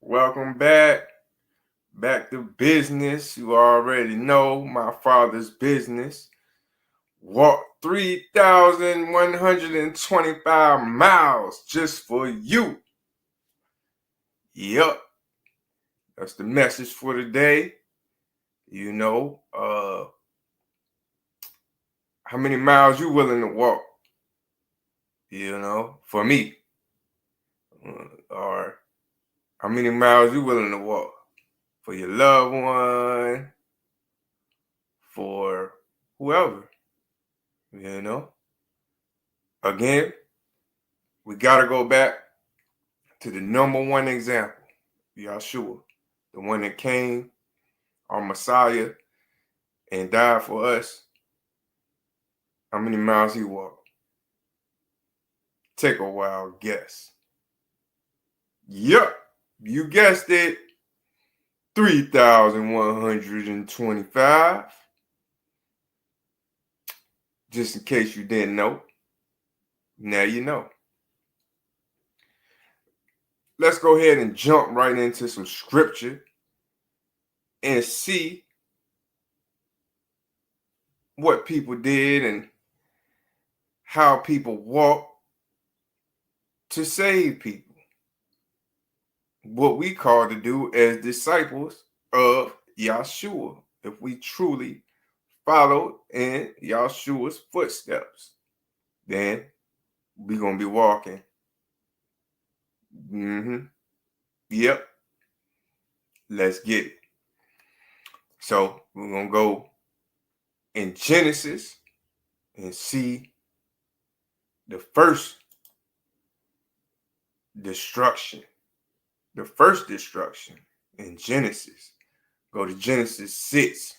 Welcome back to business. You already know my father's business. Walked 3,125 miles just for you. Yep, that's the message for today. You know, how many miles you willing to walk? You know, for me, or how many miles you willing to walk for your loved one, for whoever, you know? Again, we got to go back to the number one example, Yahshua, the one that came, our Messiah, and died for us. How many miles he walked? Take a wild guess. Yep, you guessed it. 3,125. Just in case you didn't know. Now you know. Let's go ahead and jump right into some scripture and see what people did and how people walk to save people. What we call to do as disciples of Yahshua, if we truly follow in Yahshua's footsteps, then we're going to be walking. Yep. Let's get it. So we're going to go in Genesis and see the first destruction. The first destruction in Genesis. Go to Genesis 6.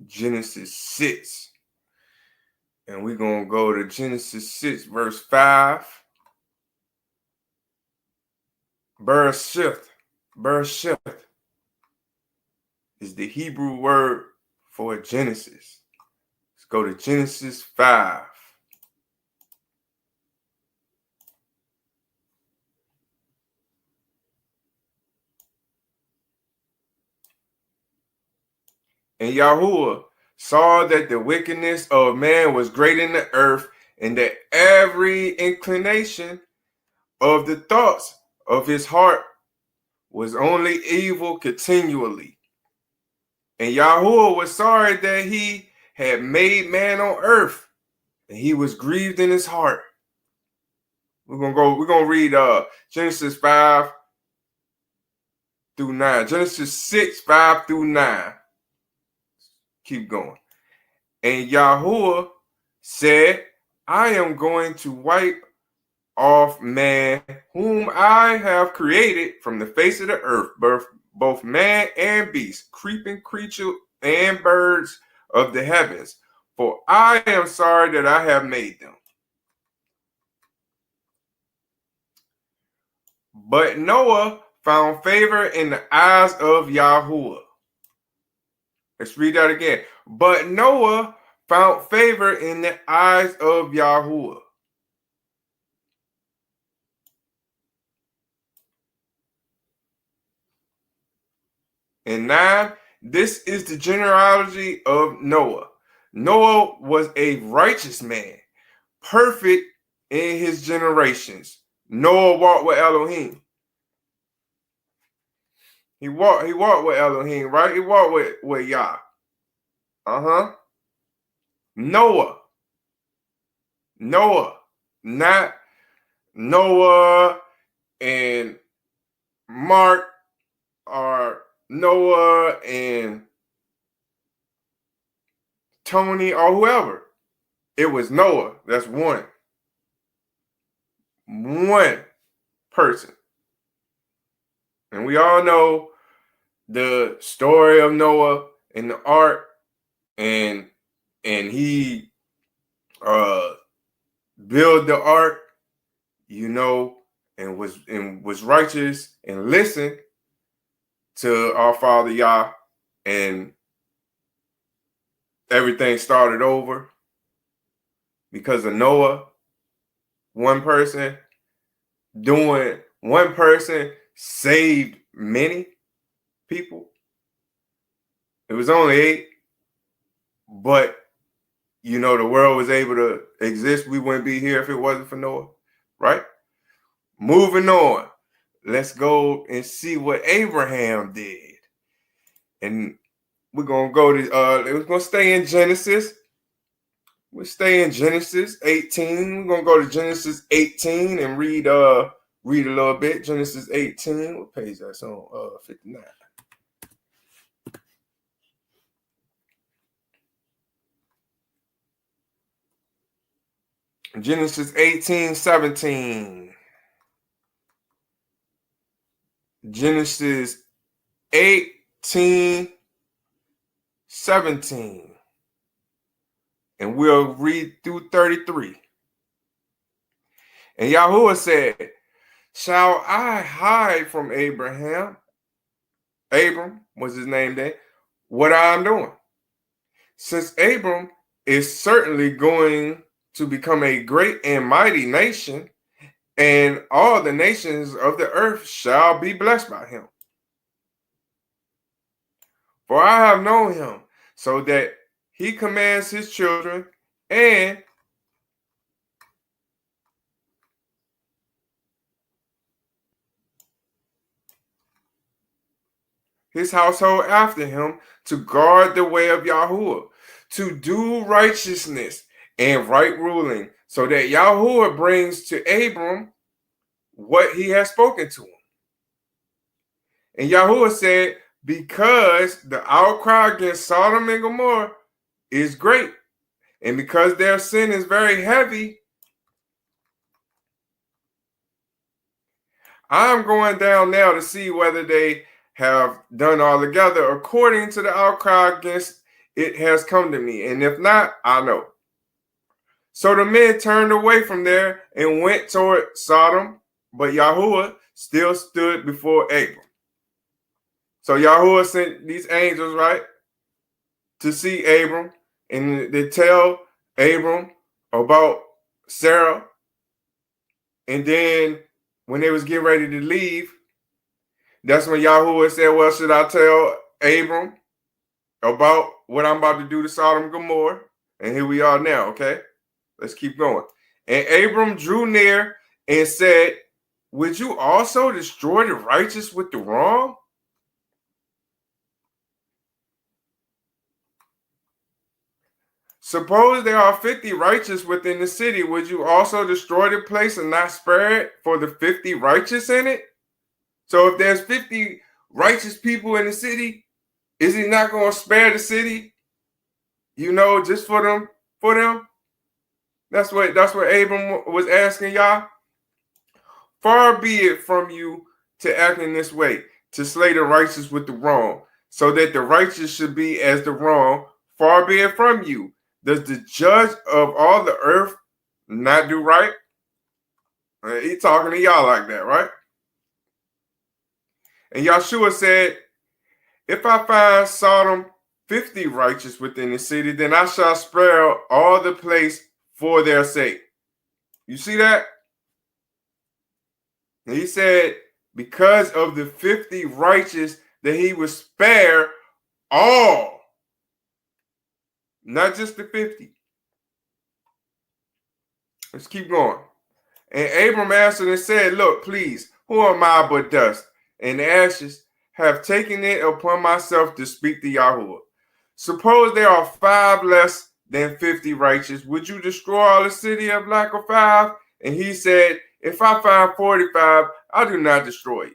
Genesis 6. And we're going to go to Genesis 6, verse 5. Bereshith is the Hebrew word for Genesis. Let's go to Genesis 5. And Yahuwah saw that the wickedness of man was great in the earth, and that every inclination of the thoughts of his heart was only evil continually. And Yahuwah was sorry that he had made man on earth, and he was grieved in his heart. We're gonna read Genesis 5 through 9. Genesis 6, 5 through 9. Keep going. And Yahuwah said, I am going to wipe off man whom I have created from the face of the earth, both man and beast, creeping creature and birds of the heavens, for I am sorry that I have made them. But Noah found favor in the eyes of Yahuwah. Let's read that again. But Noah found favor in the eyes of Yahuwah. And 9, this is the genealogy of Noah. Noah was a righteous man, perfect in his generations. Noah walked with Elohim. He walked with Elohim, right? He walked with Yah. Noah. Not Noah and Mark Noah and Tony or whoever. It was Noah. That's one person. And we all know the story of Noah and the ark, and he built the ark, and was righteous and listened to our Father Yah, and everything started over because of Noah. One person saved many people. It was only 8, but the world was able to exist. We wouldn't be here if it wasn't for Noah, right? Moving on. Let's go and see what Abraham did. And we're going to go to, we're going to stay in Genesis. We'll stay in Genesis 18. We're going to go to Genesis 18 and read a little bit. Genesis 18. What page that's on? 59. Genesis 18:17. Genesis 18:17. And we'll read through 33. And Yahuwah said, shall I hide from Abraham? Abram was his name then. What I'm doing? Since Abram is certainly going to become a great and mighty nation, and all the nations of the earth shall be blessed by him. For I have known him, so that he commands his children and his household after him to guard the way of Yahuwah, to do righteousness and right ruling, so that Yahuwah brings to Abram what he has spoken to him. And Yahuwah said, because the outcry against Sodom and Gomorrah is great, and because their sin is very heavy, I'm going down now to see whether they have done altogether according to the outcry against it has come to me. And if not, I know. So the men turned away from there and went toward Sodom, but Yahuwah still stood before Abram. So Yahuwah sent these angels, right, to see Abram, and they tell Abram about Sarah. And then when they was getting ready to leave, that's when Yahuwah said, well, should I tell Abram about what I'm about to do to Sodom and Gomorrah? And here we are now, okay? Let's keep going. And Abram drew near and said, would you also destroy the righteous with the wrong? Suppose there are 50 righteous within the city. Would you also destroy the place and not spare it for the 50 righteous in it? So if there's 50 righteous people in the city, is he not going to spare the city? Just for them? That's what Abram was asking y'all. Far be it from you to act in this way, to slay the righteous with the wrong, so that the righteous should be as the wrong. Far be it from you. Does the judge of all the earth not do right? He talking to y'all like that, right? And Yahshua said, if I find Sodom 50 righteous within the city, then I shall spare all the place for their sake. You see that? And he said, because of the 50 righteous, that he would spare all, not just the 50. Let's keep going. And Abram answered and said, look, please, who am I but dust and ashes? Have taken it upon myself to speak to Yahuwah. Suppose there are 5 less than 50 righteous. Would you destroy all the city of lack of 5? And he said, if I find 45, I do not destroy it.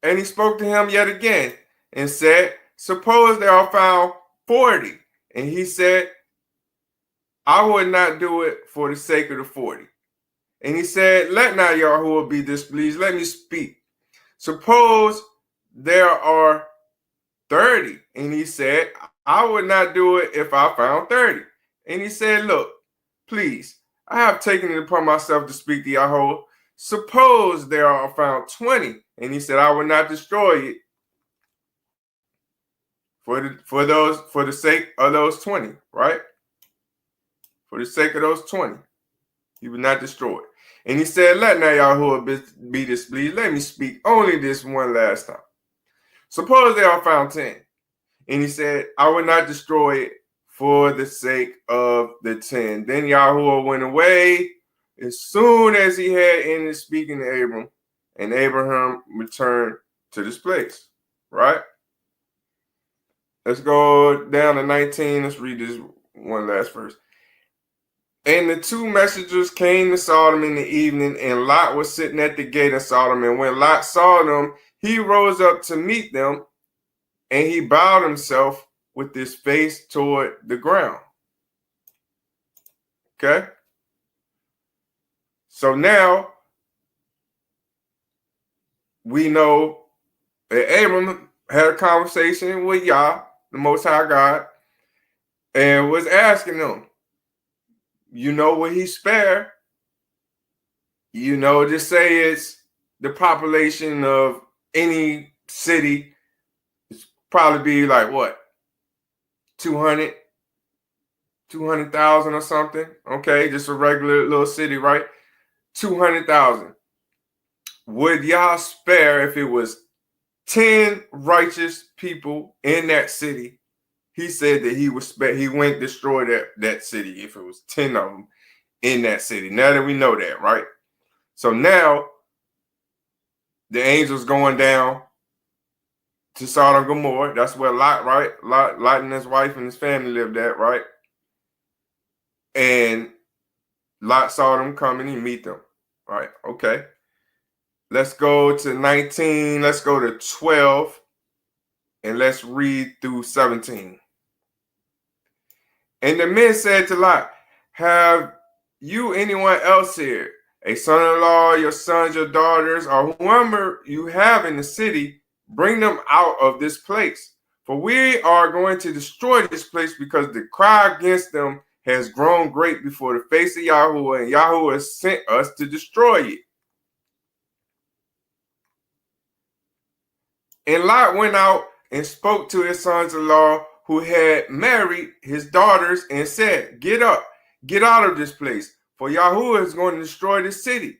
And he spoke to him yet again and said, suppose there are found 40. And he said, I would not do it for the sake of the 40. And he said, let not Yahuwah be displeased. Let me speak. Suppose there are 30. And he said, I would not do it if I found 30. And he said, look, please, I have taken it upon myself to speak to Yahuwah. Suppose there are found 20. And he said, I will not destroy it for the sake of those 20, right? For the sake of those 20. He would not destroy it. And he said, let not Yahuwah be displeased. Let me speak only this one last time. Suppose there are found 10. And he said, I will not destroy it for the sake of the 10. Then Yahuwah went away as soon as he had ended speaking to Abram, and Abraham returned to this place, right? Let's go down to 19. Let's read this one last verse. And the two messengers came to Sodom in the evening, and Lot was sitting at the gate of Sodom. And when Lot saw them, he rose up to meet them, and he bowed himself with his face toward the ground. Okay? So now we know that Abram had a conversation with Yah, the Most High God, and was asking them, you know, will he spare? You know, just say it's the population of any city. It's probably be like what? 200,000 or something. Okay, just a regular little city, right? 200,000. Would Yah spare if it was 10 righteous people in that city? He said that he would spare, he wouldn't destroy that city if it was 10 of them in that city. Now that we know that, right? So now the angels going down to Sodom and Gomorrah. That's where Lot, right? Lot and his wife and his family lived at, right? And Lot saw them coming and meet them, right? Okay. Let's go to 19. Let's go to 12. And let's read through 17. And the men said to Lot, have you anyone else here, a son-in-law, your sons, your daughters, or whoever you have in the city? Bring them out of this place. For we are going to destroy this place because the cry against them has grown great before the face of Yahuwah, and Yahuwah has sent us to destroy it. And Lot went out and spoke to his sons-in-law who had married his daughters and said, get up, get out of this place, for Yahuwah is going to destroy the city.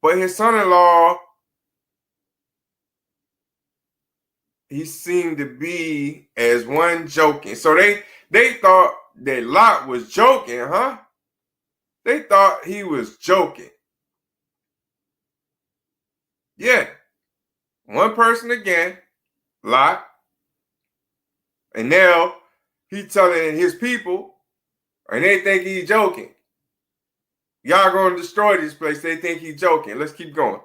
But his son-in-law, he seemed to be as one joking. So they thought that Lot was joking, huh? They thought he was joking. Yeah. One person again, Lot. And now he's telling his people, and they think he's joking. Y'all going to destroy this place. They think he's joking. Let's keep going.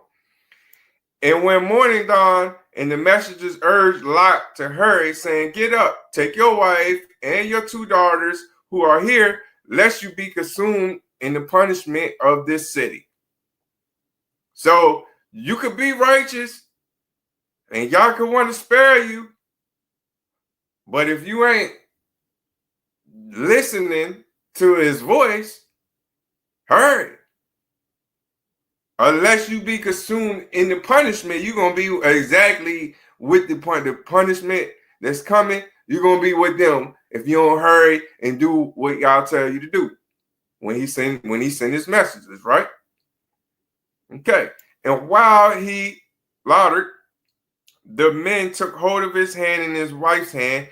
And when morning dawned, and the messengers urged Lot to hurry, saying, get up, take your wife and your two daughters who are here, lest you be consumed in the punishment of this city. So you could be righteous, and y'all could want to spare you. But if you ain't listening to his voice, hurry. Unless you be consumed in the punishment, you're going to be exactly with the punishment that's coming. You're going to be with them if you don't hurry and do what y'all tell you to do when he send his messages, right? Okay. And while he laughed, the men took hold of his hand and his wife's hand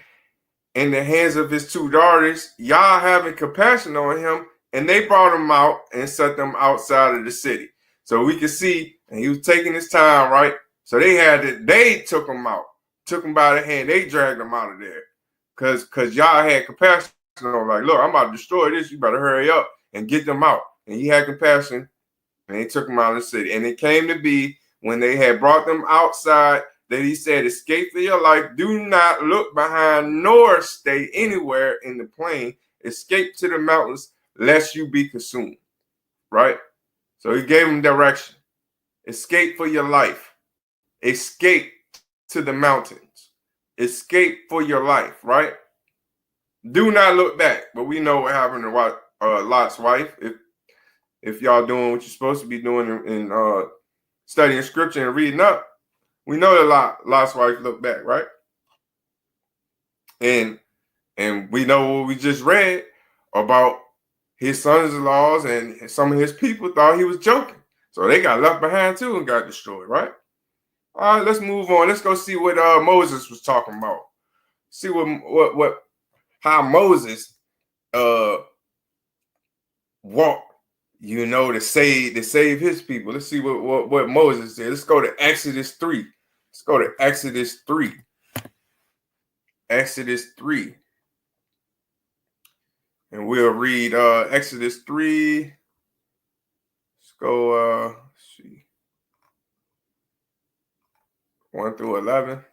and the hands of his two daughters, Yah having compassion on him, and they brought him out and set them outside of the city. So we can see, and he was taking his time, right? So they took him out, took him by the hand, they dragged him out of there. Because Yah had compassion on, like, look, I'm about to destroy this, you better hurry up and get them out. And he had compassion, and they took him out of the city. And it came to be when they had brought them outside that he said, escape for your life. Do not look behind nor stay anywhere in the plain. Escape to the mountains lest you be consumed. Right? So he gave him direction. Escape for your life. Escape to the mountains. Escape for your life. Right? Do not look back. But we know what happened to Lot's wife. If y'all doing what you're supposed to be doing in studying scripture and reading up, we know that Lot's wife looked back, right? And we know what we just read about his sons-in-laws and some of his people thought he was joking. So they got left behind too and got destroyed, right? All right, let's move on. Let's go see what Moses was talking about. See how Moses walked, to save his people. Let's see what Moses did. Let's go to Exodus 3. Let's go to Exodus 3. Exodus 3. And we'll read Exodus 3. Let's go, let's see, 1 through 11.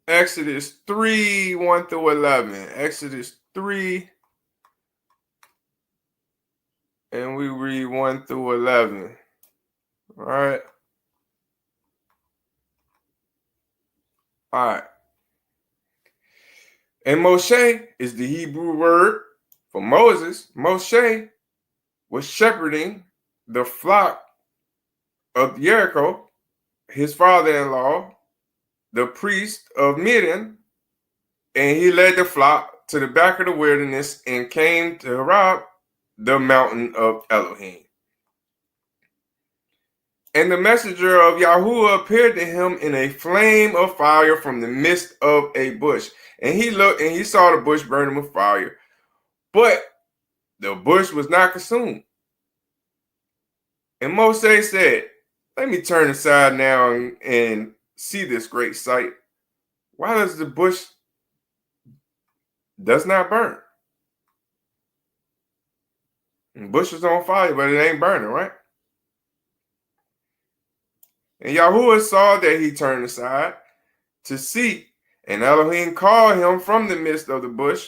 Exodus 3, 1 through 11. Exodus 3. And we read 1 through 11. All right. All right. And Moshe is the Hebrew word for Moses. Moshe was shepherding the flock of Jericho, his father-in-law, the priest of Midian, and he led the flock to the back of the wilderness and came to Horeb, the mountain of Elohim. And the messenger of Yahuwah appeared to him in a flame of fire from the midst of a bush. And he looked and he saw the bush burning with fire, but the bush was not consumed. And Moshe said, let me turn aside now and see this great sight. Why does the bush does not burn? The bush is on fire, but it ain't burning, right? And Yahuwah saw that he turned aside to see, and Elohim called him from the midst of the bush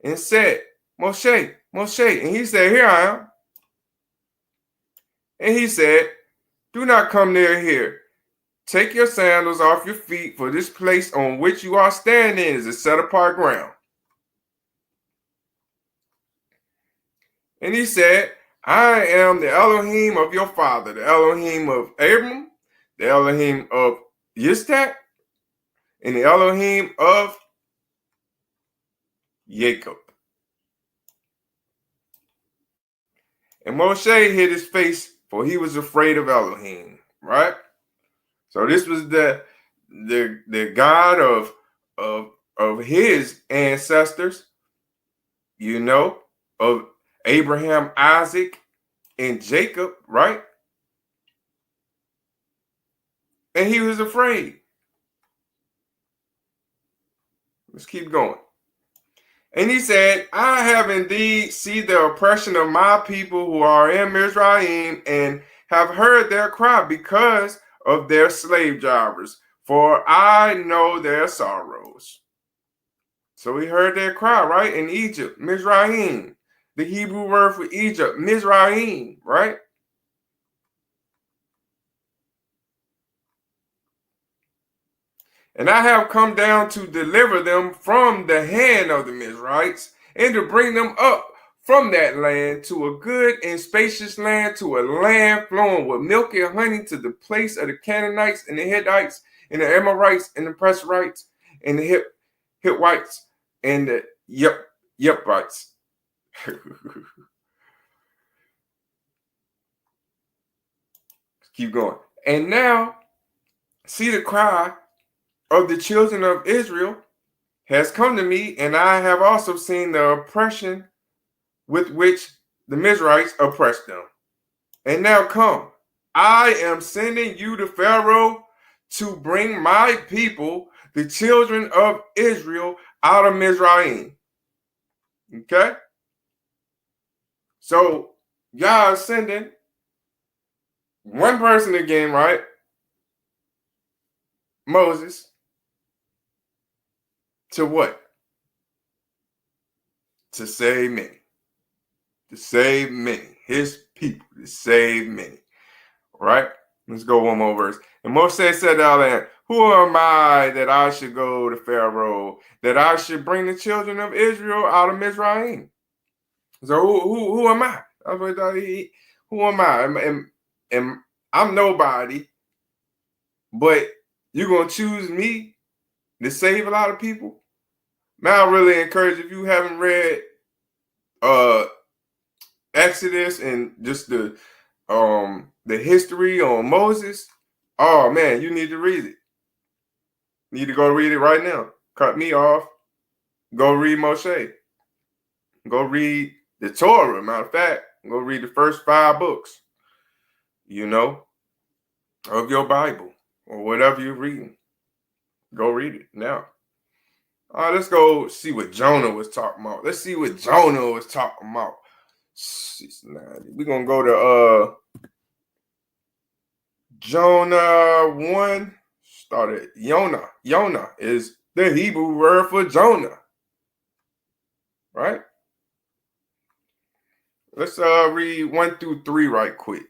and said, Moshe, Moshe. And he said, here I am. And he said, do not come near here. Take your sandals off your feet, for this place on which you are standing is a set apart ground. And he said, I am the Elohim of your father, the Elohim of Abram, the Elohim of Yitzhak, and the Elohim of Jacob. And Moshe hid his face, for he was afraid of Elohim, right? So this was the God of his ancestors, of Abraham, Isaac, and Jacob, right? And he was afraid. Let's keep going. And he said, I have indeed seen the oppression of my people who are in Mizraim, and have heard their cry because of their slave drivers, for I know their sorrows. So he heard their cry, right? In Egypt, Mizraim. The Hebrew word for Egypt, Mizraim, right? And I have come down to deliver them from the hand of the Mizrahites, and to bring them up from that land to a good and spacious land, to a land flowing with milk and honey, to the place of the Canaanites and the Hittites and the Amorites and the Perizzites and the Hittites and the Yepites. Keep going. And now, see, the cry of the children of Israel has come to me, and I have also seen the oppression with which the Mizrahites oppressed them. And now come, I am sending you to Pharaoh to bring my people, the children of Israel, out of Mizraim. Okay? So y'all sending one person again, right? Moses, to what? To save many. To save many. His people, to save many. Right? Let's go one more verse. And Moses said to Allah, who am I that I should go to Pharaoh, that I should bring the children of Israel out of Mizraim? So who am I? Who am I? Am I'm nobody, but you're going to choose me to save a lot of people? Man, I really encourage, if you haven't read Exodus and just the history on Moses, oh man, you need to read it. You need to go read it right now. Cut me off. Go read Moshe. Go read the Torah. Matter of fact, go read the first 5 books, of your Bible or whatever you're reading. Go read it now. All right, let's go see what Jonah was talking about. Let's see what Jonah was talking about. We're going to go to Jonah 1. Started Yonah. Yonah is the Hebrew word for Jonah. Right? Let's read 1 through 3 right quick.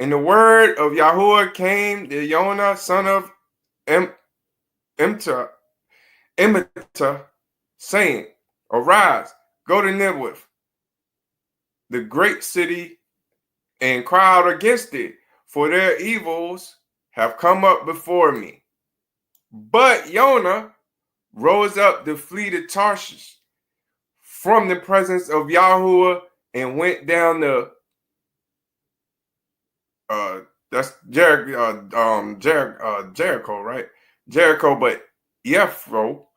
And the word of Yahuwah came to Yonah, son of Emta, saying, arise, go to Nineveh, the great city, and cry out against it, for their evils have come up before me. But Yonah rose up to flee to Tarshish from the presence of Yahuwah and went down the that's Jericho, right? Jericho, but Jethro,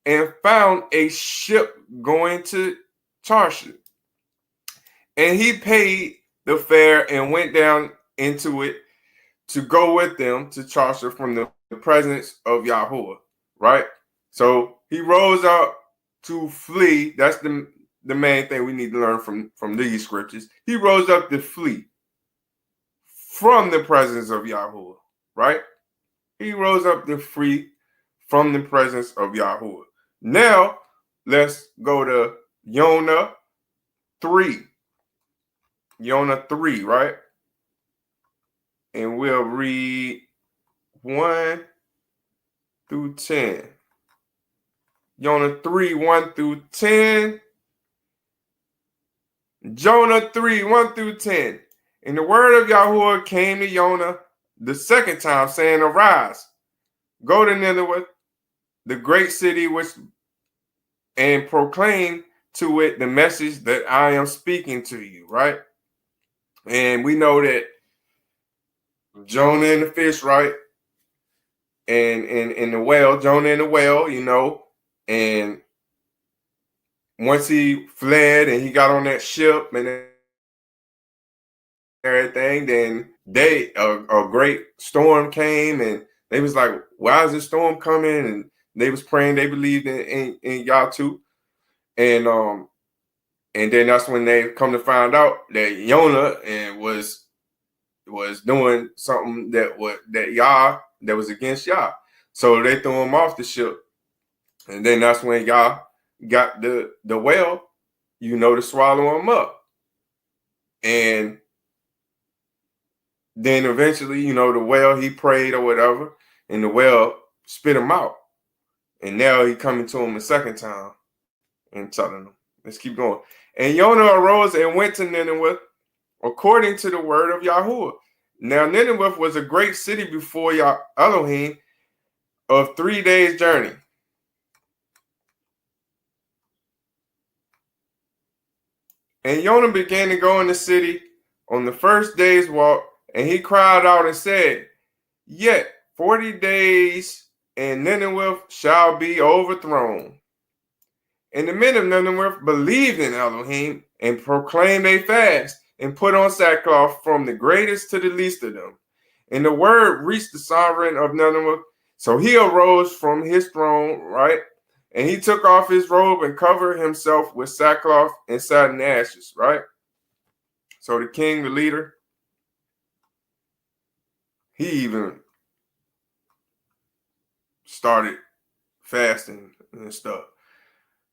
and found a ship going to Tarshish. And he paid the fare and went down into it to go with them to Tarshish from the presence of Yahuwah, right? So he rose up to flee. That's the main thing we need to learn from these scriptures. He rose up to flee from the presence of Yahuwah, right? He rose up to flee from the presence of Yahuwah. Now, let's go to Yonah 3. Yonah 3, right? And we'll read 1 through 10. Yonah 3, 1 through 10. Jonah 3, 1 through 10. And the word of Yahuwah came to Yonah the second time, saying, arise, go to Nineveh, the great city, and proclaim to it the message that I am speaking to you, right? And we know that Jonah and the fish, right? And in the whale, Jonah and the whale, and once he fled and he got on that ship and everything, then a great storm came, and they was like, why is this storm coming? And they was praying, they believed in Yah too. And then that's when they come to find out that Yonah was doing something that was against Yah. So they threw him off the ship. And then that's when Yah got the whale, to swallow him up. And then eventually, the whale, he prayed or whatever, and the whale spit him out. And now he coming to him a second time and telling him, let's keep going. And Yonah arose and went to Nineveh according to the word of Yahuwah. Now Nineveh was a great city before Elohim of 3 days' journey. And Yonah began to go in the city on the first day's walk, and he cried out and said, yet 40 days and Nineveh shall be overthrown. And the men of Nineveh believed in Elohim and proclaimed a fast and put on sackcloth from the greatest to the least of them. And the word reached the sovereign of Nineveh. So he arose from his throne, right? And he took off his robe and covered himself with sackcloth and sat in ashes, right? So the king, the leader, he even started fasting and stuff.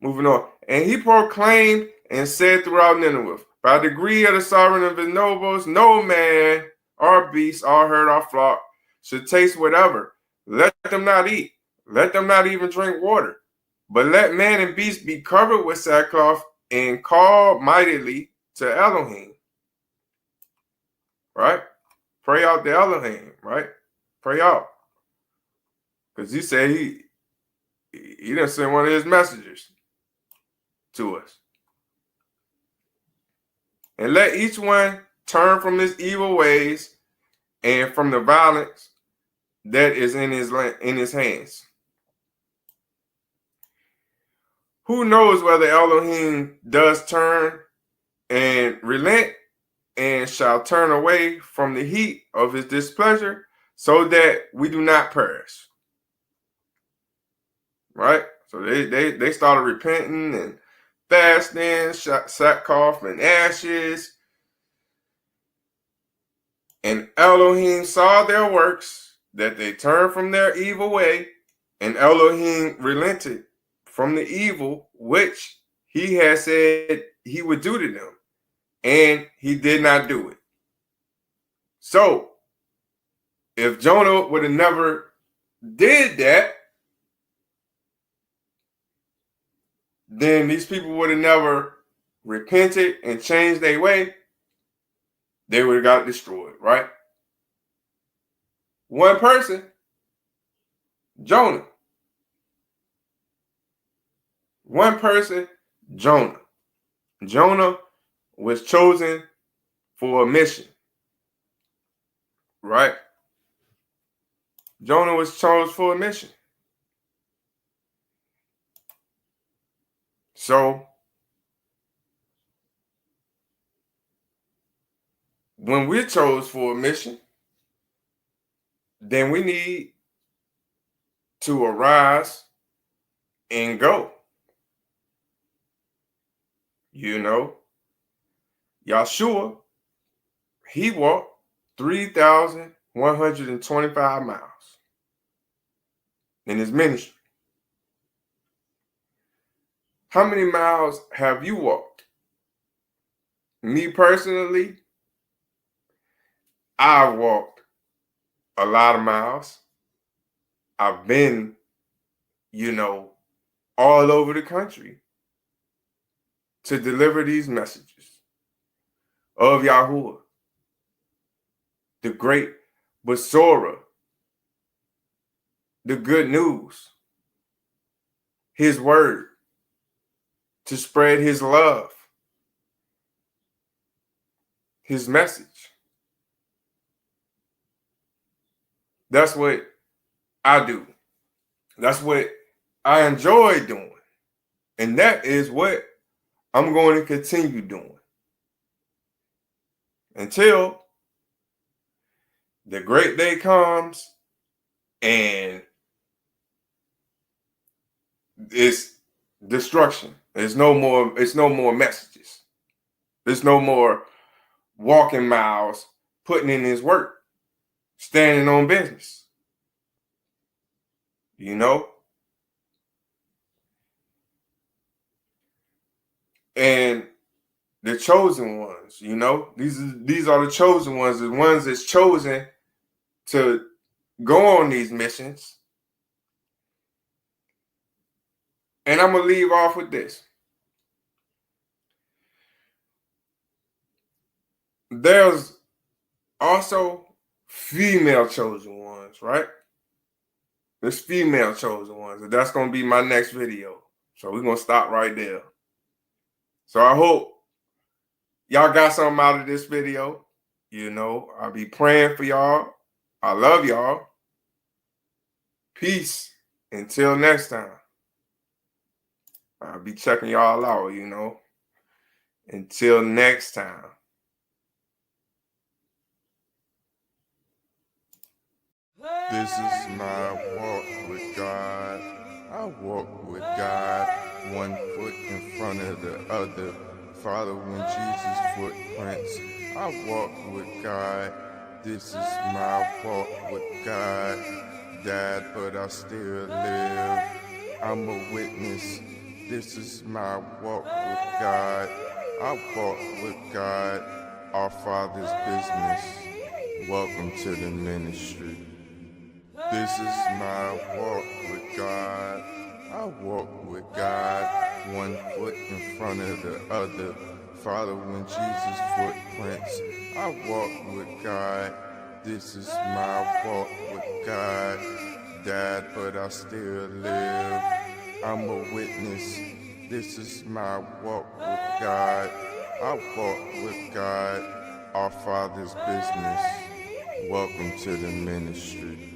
Moving on. And he proclaimed and said throughout Nineveh, by degree of the sovereign of his nobles, no man or beast or herd or flock should taste whatever. Let them not eat. Let them not even drink water. But let man and beast be covered with sackcloth and call mightily to Elohim. Right? Pray out to Elohim, right? Pray out. Because he said he didn't send one of his messengers to us. And let each one turn from his evil ways and from the violence that is in his hands. Who knows whether Elohim does turn and relent and shall turn away from the heat of his displeasure so that we do not perish. Right? So they started repenting and fasting, sackcloth and ashes. And Elohim saw their works, that they turned from their evil way, and Elohim relented from the evil which he had said he would do to them, and he did not do it. So, if Jonah would have never did that, then these people would have never repented and changed their way. They would have got destroyed, right? One person, Jonah. One person, Jonah. Jonah was chosen for a mission, right? Jonah was chosen for a mission. So, when we're chosen for a mission, then we need to arise and go. You know, Yahshua, he walked 3,125 miles in his ministry. How many miles have you walked? Me personally, I've walked a lot of miles. I've been, all over the country to deliver these messages of Yahuwah, the great Basora, the good news, his word, to spread his love, his message. That's what I do. That's what I enjoy doing. And that is what I'm going to continue doing until the great day comes and it's destruction. It's no more messages. There's no more walking miles, putting in his work, standing on business. And the chosen ones, these are the chosen ones, the ones that's chosen to go on these missions. And I'm going to leave off with this. There's also female chosen ones, right? There's female chosen ones. And that's going to be my next video. So we're going to stop right there. So I hope y'all got something out of this video. I'll be praying for y'all. I love y'all. Peace. Until next time. I'll be checking y'all out, Until next time. This is my walk with God. I walk with God, one foot in front of the other, following Jesus' footprints. I walk with God, this is my walk with God. Died, but I still live. I'm a witness, this is my walk with God. I walk with God, our Father's business. Welcome to the ministry. This is my walk with God. I walk with God, one foot in front of the other, following Jesus' footprints. I walk with God, this is my walk with God. Died, but I still live. I'm a witness, this is my walk with God. I walk with God, our Father's business. Welcome to the ministry.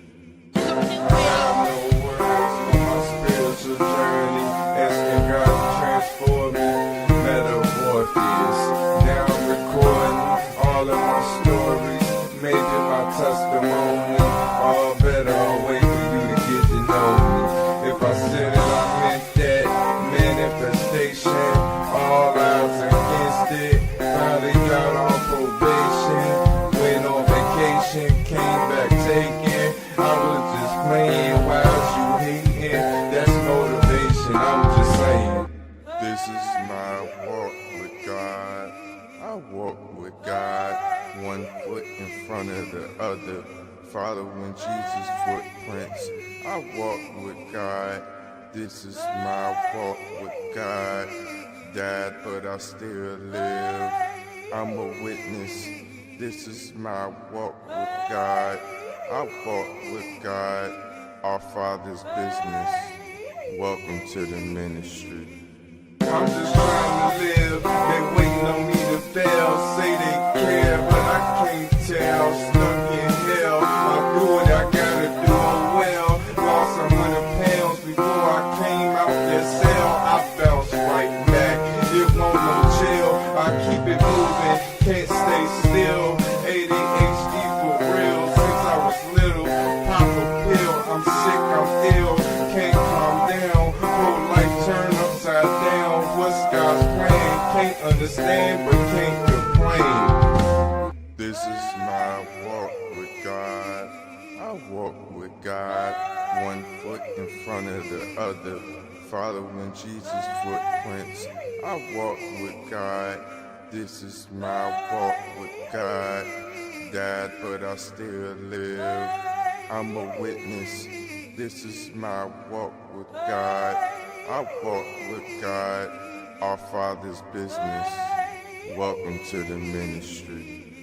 I have no words for my spiritual journey, asking God to transform me. Metamorphosis, now I'm recording all of my stories, made it my testimony. All better, I'll wait for you to get to know me. If I said it, I meant that. Manifestation, all odds against it. Finally got on probation, went on vacation, came back taken. I was just playing, why's you hating? That's motivation, I'm just saying. This is my walk with God. I walk with God, one foot in front of the other, following Jesus' footprints. I walk with God, this is my walk with God. Died, but I still live. I'm a witness, this is my walk with God. I walk with God, our Father's business. Welcome to the ministry. I'm just trying to live, they waiting on me to fail. Say they care, but I can't tell. Stuck in hell, I do what I gotta do, oh well. Lost 100 pounds before I came out that cell. I bounced right back, it won't no chill. I keep it moving, can't stay still. ADHD for real, since I was little. Pop a pill, I'm sick, I'm ill. Can't calm down, whole life turned upside down. What's God's plan? Can't understand, but can't complain. This is my walk with God. I walk with God, one foot in front of the other, following Jesus' footprints. I walk with God, this is my walk with God. Died, but I still live. I'm a witness, this is my walk with God. I walk with God, our Father's business. Welcome to the ministry.